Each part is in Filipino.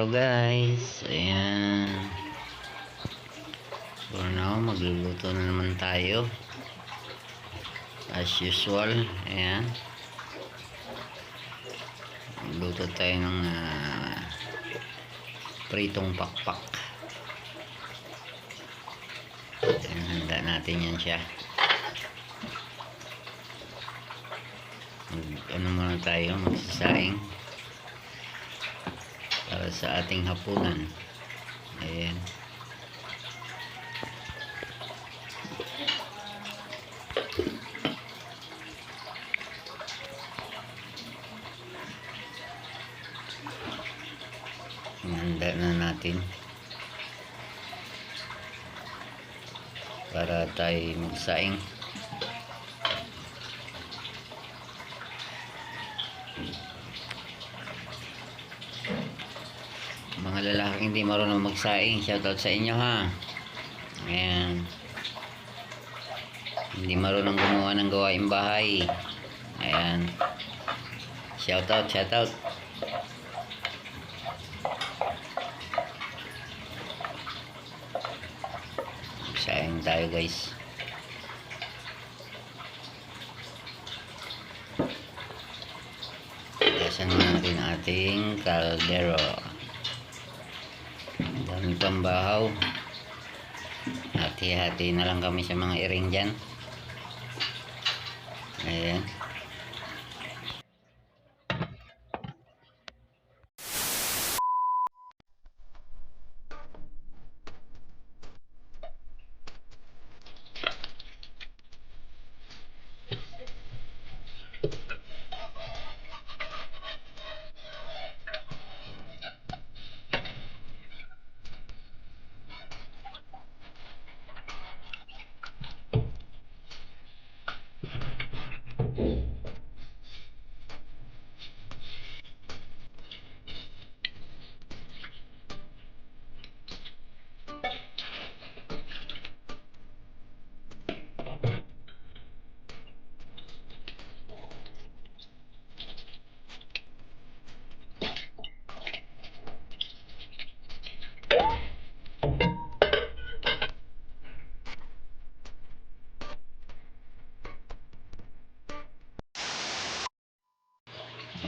guys, ayan. For now, magluluto na naman tayo as usual. Ayan, magluto tayo ng pritong pakpak. Ayan, handa natin yan siya. Ano muna tayo, magsasaing para sa ating hapunan. Ayan. Handa na natin para tayo magsaing. Mga lalaking hindi marunong magsaing, shoutout sa inyo ha. Ayan, hindi marunong gumawa ng gawaing bahay. Ayan, shoutout. Sayang tayo guys. Gasan natin ating kaldero. Dami pang bahaw. Hati-hati na lang kami sa mga iring dyan. Ayan.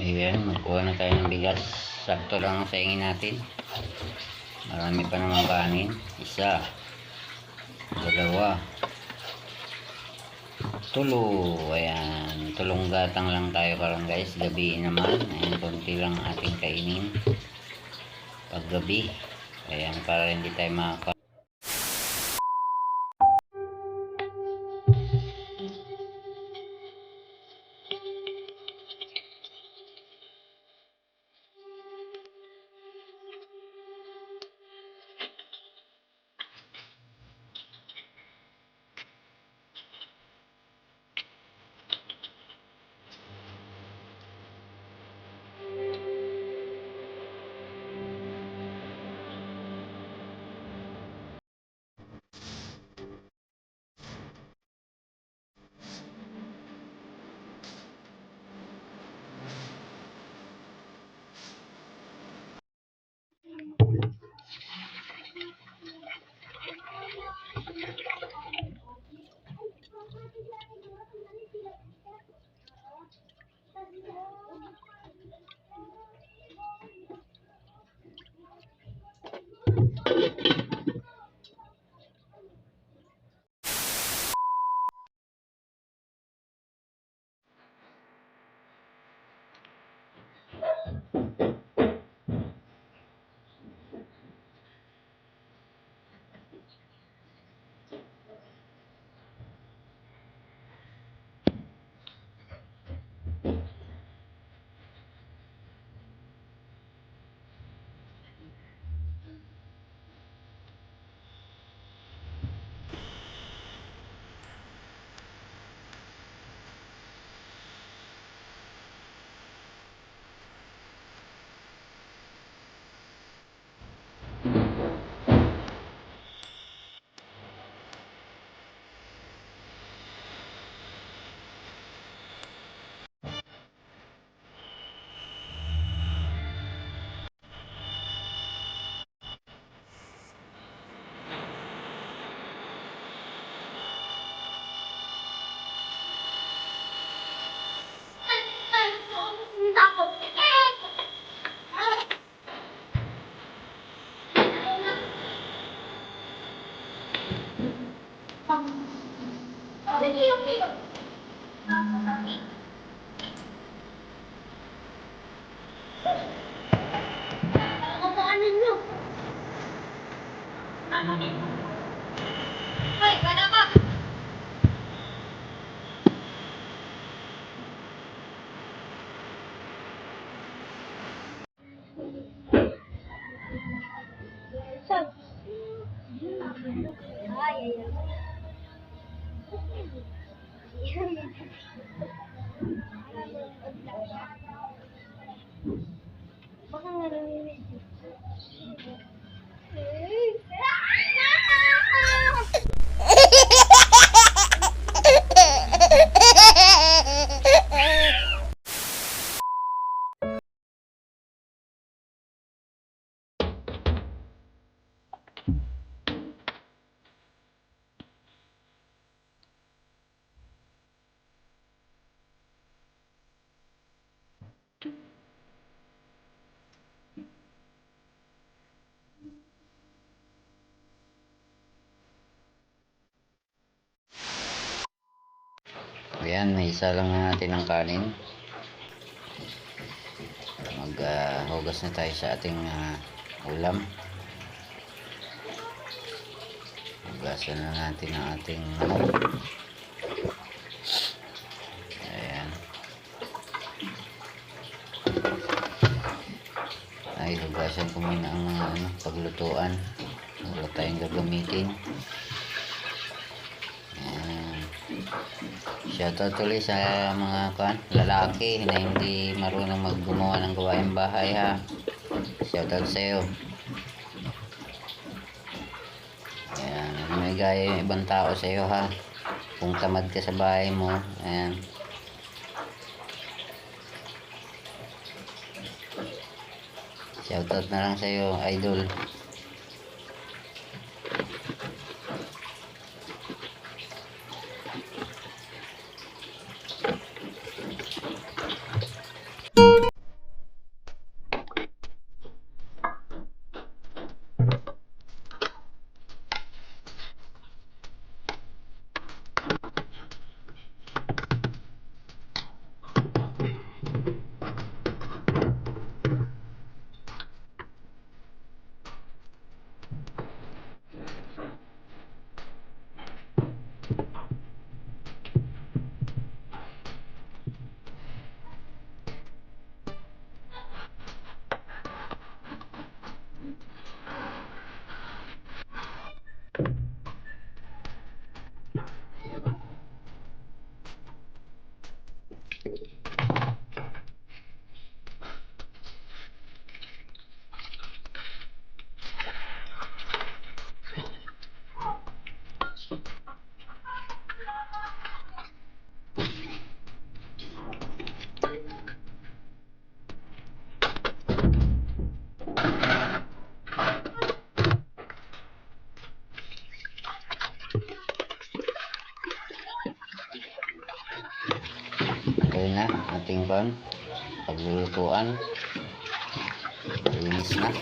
Ayan, magkuha na tayo ng bigas. Sakto lang ang saingin natin. Marami pa namang kanin. Isa, dalawa, tulo. Ayan, tulong gatang lang tayo karon guys. Gabi naman. Ayan, konti lang ating kainin pag gabi. Ayan, para hindi tayo makaka Ayan, naisa lang na natin ang kanin. Hugas na tayo sa ating ulam. Hugasan na natin ang ating ayan. Ay, hugasan ko muna ang mga paglutuan. Wala tayong gagamitin. Shoutout tuloy sa mga lalaki na hindi marunong maggumawa ng gawaing bahay ha. Shoutout sa iyo. Ayan, may gaya yung ibang tao sa iyo ha. Kung tamad ka sa bahay mo, ayan. Shoutout na lang sa iyo, idol. Okay na ating paglulutuan. Linis na.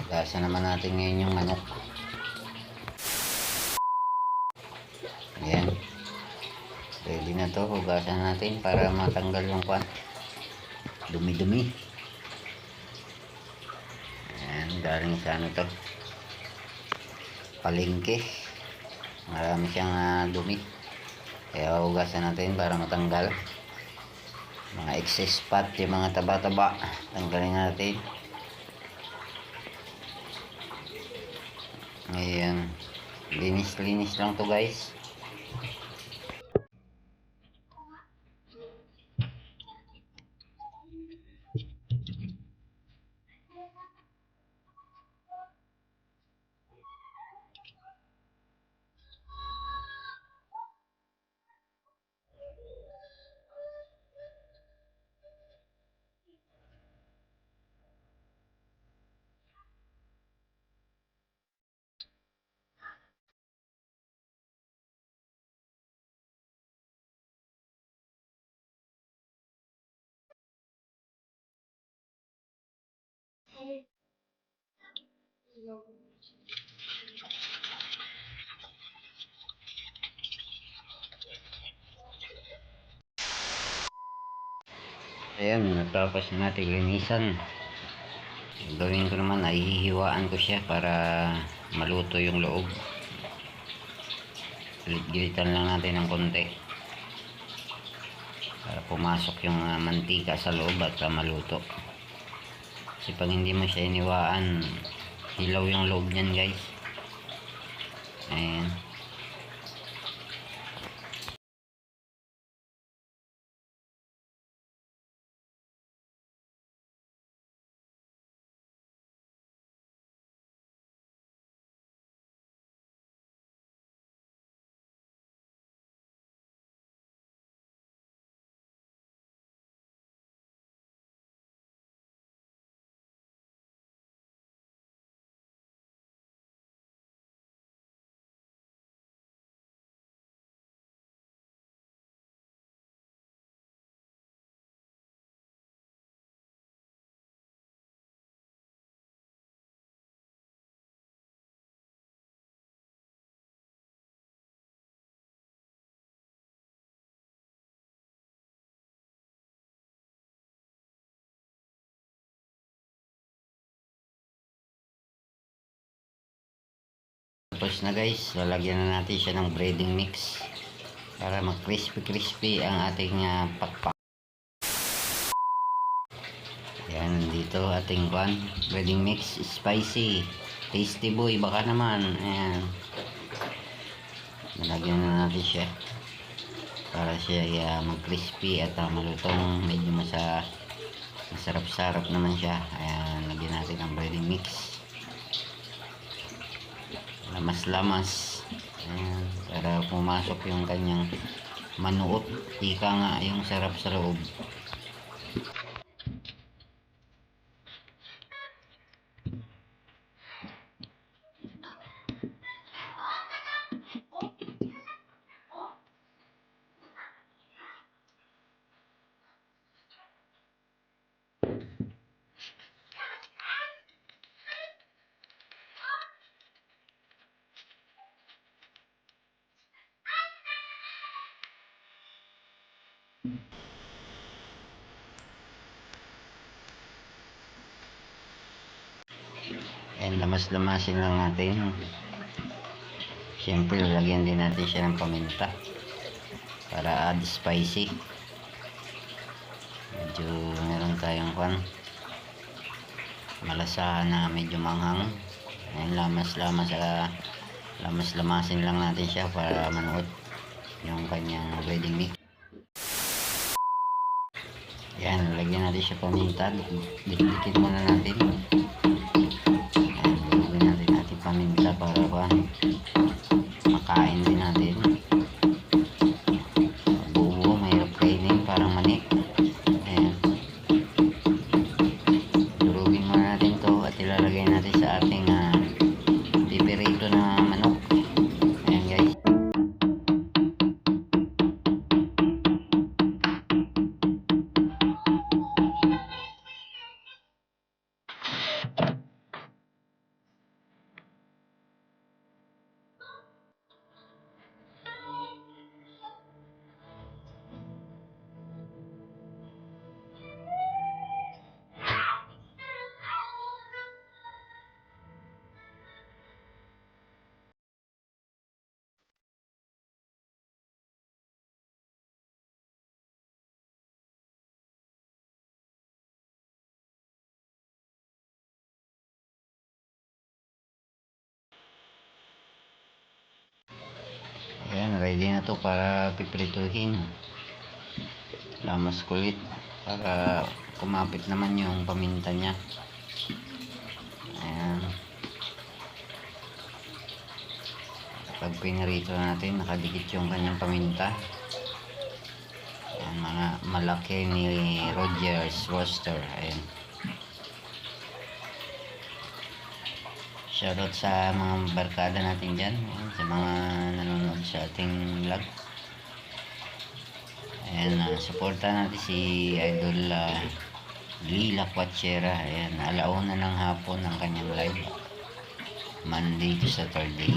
Gasa naman natin ngayon yung manok. Ayan. Ready na to. Hugasan natin para matanggal yung dumi-dumi. Ayan. Galing sa to. Palengke. Marami siyang dumi. Kaya hugasan natin para matanggal mga excess fat, yung mga taba-taba. Tanggalin natin. Ayan. Linis-linis lang to guys. Ayan, natapos na natin linisan. Gawin ko naman ay hihiwaan ko siya para maluto yung loob. Gilitan lang natin ng konti para pumasok yung mantika sa loob at maluto. Kasi pag hindi mo siya iniwaan, hilaw yung loob niyan, guys. Ayan. Tapos na, guys, lalagyan na natin siya ng breading mix para mag crispy ang ating pakpak. Yan, dito ating breading mix, spicy, tasty boy, baka naman. Ayan, lalagyan na natin siya para siya mag crispy at malutong, medyo masarap-sarap naman siya. Ayan, lagyan natin ang breading mix, lamas-lamas. Ayan, para pumasok yung kanyang manuot, ika nga yung sarap sa loob. And lamas-lamasin lang natin. Siyempre, lalagyan din natin siya ng paminta para add spicy. Medyo meron tayong malasahan na medyo manghang. Ayan, lamas-lamasin lang natin siya para manuot yung kanyang breading mix. Yan, lagyan natin siya paminta. Dikit-dikit muna natin. Yan, lagyan natin paminta para makain din natin. Buo, mahirap kainin, parang mani. Ayan. Durugin muna natin to at ilalagay natin sa ating piperito na manok. Ayan, guys. Ayan, ready na to para piprituhin. Lamas kulit para kumapit naman yung paminta niya. Ayan. Pag pinarito natin, nakadikit yung kanyang paminta. Ayan, mga malaki ni Rogers Roaster. Ayan. Shoutout sa mga barkada natin dyan. Ayan, sa mga nanonood sa ating vlog. Ayan, supportan natin si Idol Lila Quachera. Ayan, alauna ng hapon ang kanyang live, Monday to Saturday.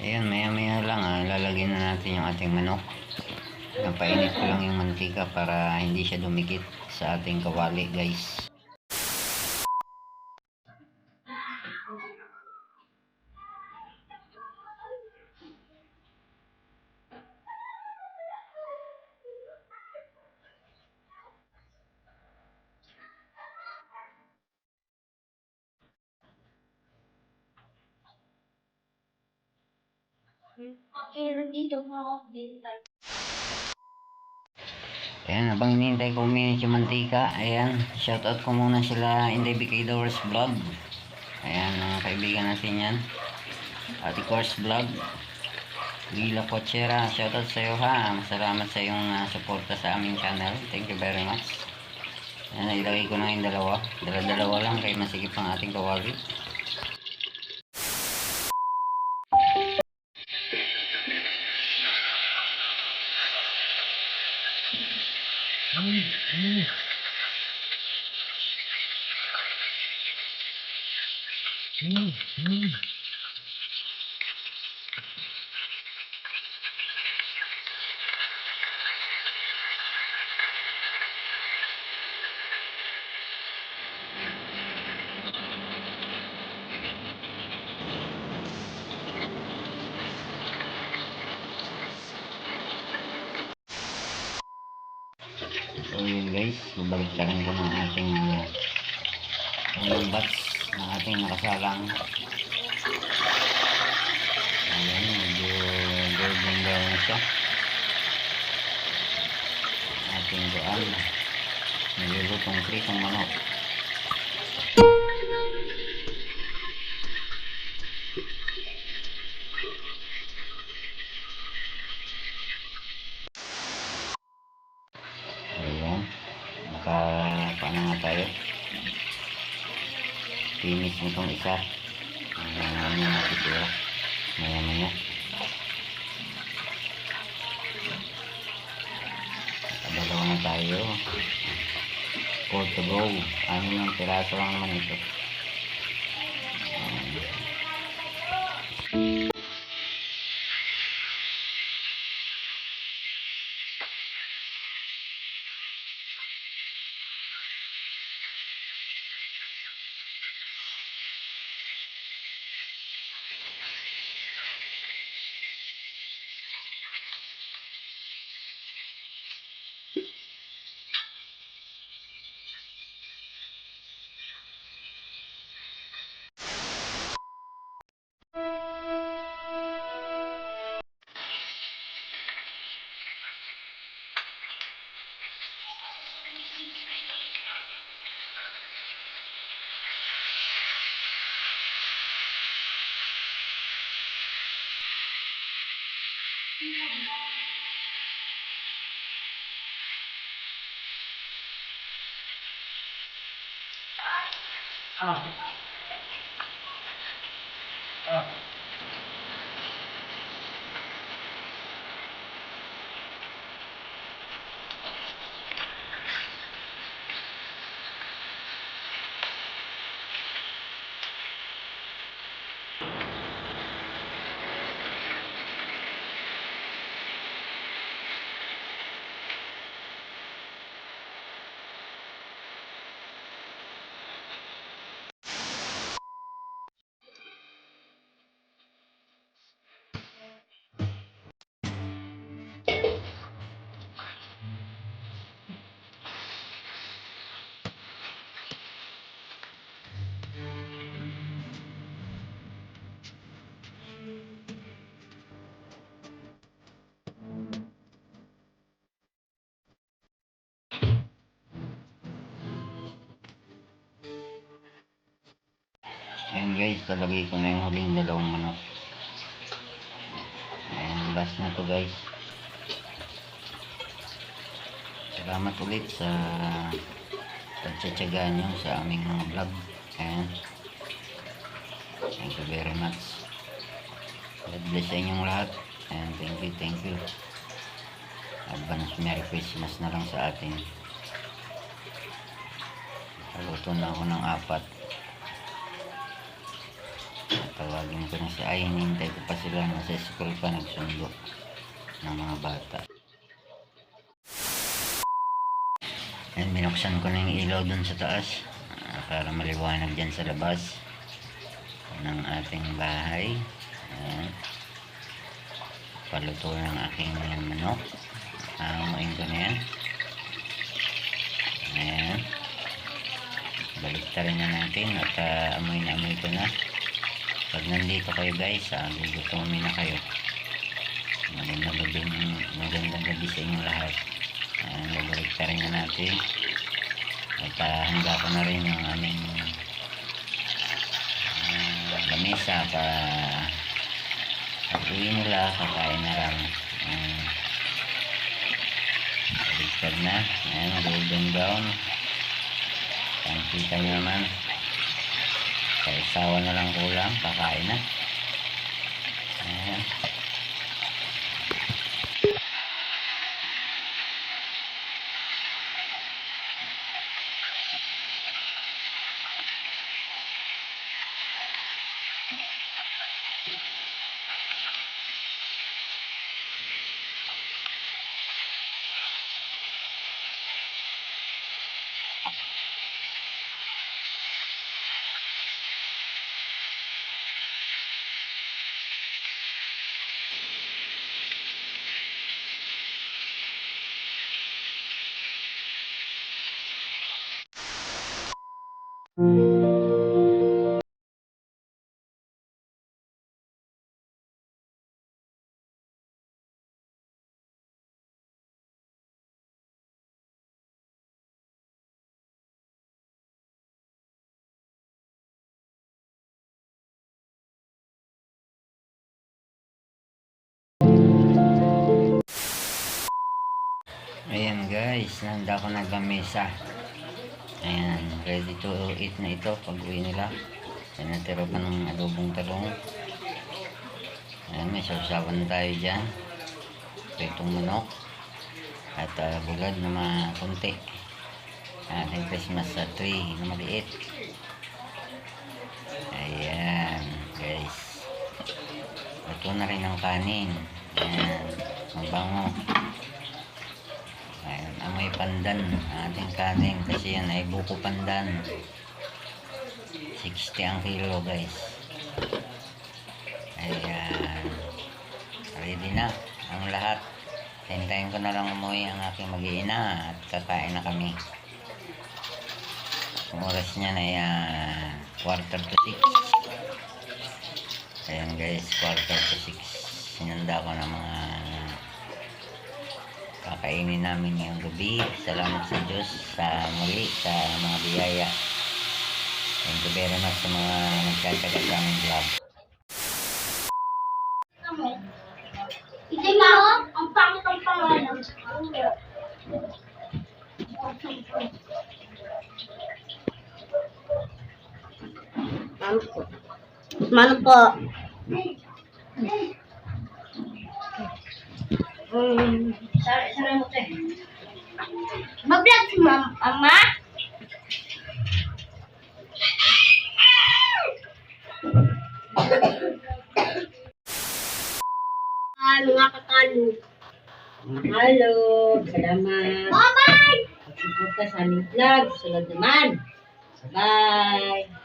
Ayan, maya lang lalagyan na natin yung ating manok. Napainit ko lang yung mantika para hindi siya dumikit sa ating kawali guys. Ayan, habang hinihintay ko uminit yung mantika, ayan, shoutout ko muna sila Inday Bikidors Vlog. Ayan, mga kaibigan natin yan. Ate Course Vlog, Lila Pochera, shoutout sa iyo ha. Salamat sa iyong suporta sa aming channel. Thank you very much. Ayan, ilagay ko na yung dalawa. Dala-dalawa lang kay masikip ang ating kawali. So yun guys, babalik ka lang ko ng ating batch ng ating nakasalang. Ayan, medyo golden brown na siya. Ating doan, nilulutong pritong manok. Ayan, paano nga tayo? Finish nitong isa. Ayan, yung matitira. Maya. Dalawa na tayo. 4 to go. Ano ng piraso lang naman ito. Ayan guys, talagay ko na yung huling dalawang manok. Ayan, last na to guys. Salamat ulit sa pagtsatsaga nyo sa aming vlog. Ayan. Thank you very much. God bless sa inyong lahat. And thank you. Advance Merry Christmas na lang sa atin. Haluto na ako ng 4. Tawagin ko na si ay, hinihintay ko pa sila, nasa school pa nagsundo ng mga bata. And binuksan ko na yung ilaw dun sa taas para maliwanag dyan sa labas ng ating bahay. Ayan. Paluto ng aking manok. Amuin ko na yan. Ayan. Baliktarin na natin at amoy na amoy ko na. Pag nandito kayo guys, gugutomin na kayo. Magandang gabi sa inyong lahat. Baliktarin na natin. At handa ko na rin yung aming lamesa para pag uwi nila, kakain na lang. Baliktad na. Ayan, golden brown. Ang kita nyo naman. Sa isawa na lang kulang, kakain na. Ayan. Ayan guys, nanda ko naglamesa. Ayan, ready to eat na ito pag uwi nila. Ayan, natiro pa ng adobong talong. Ayan, may sausawan tayo dyan. Itong manok. At bulad na mga konti. Ating Christmas tree na maliit. Ayan guys. Ito na rin ang kanin. Ayan, mabango. Ayan, amoy pandan ating kanin kasi yan ay buko pandan. 60 ang kilo guys. Ayan, ready na ang lahat. Hintayin ko na lang umuwi ang aking mag-iina at kakain na kami. Ang oras niya na 5:45. Ayan guys, 5:45. Sinanda ko ng mga kakainin namin ngayong gabi. Salamat sa Diyos sa muli sa mga biyaya. Thank you very much sa mga nagkataga sa aming vlog. Hindi nga ako, ang pangit ang pangalan. Mano po? Saray mo tayo. Mag-vlog si Mama? Mga kakalo. Hello, salamat. Bye-bye! Pag-support ka sa aming vlog. Sunod naman. Bye!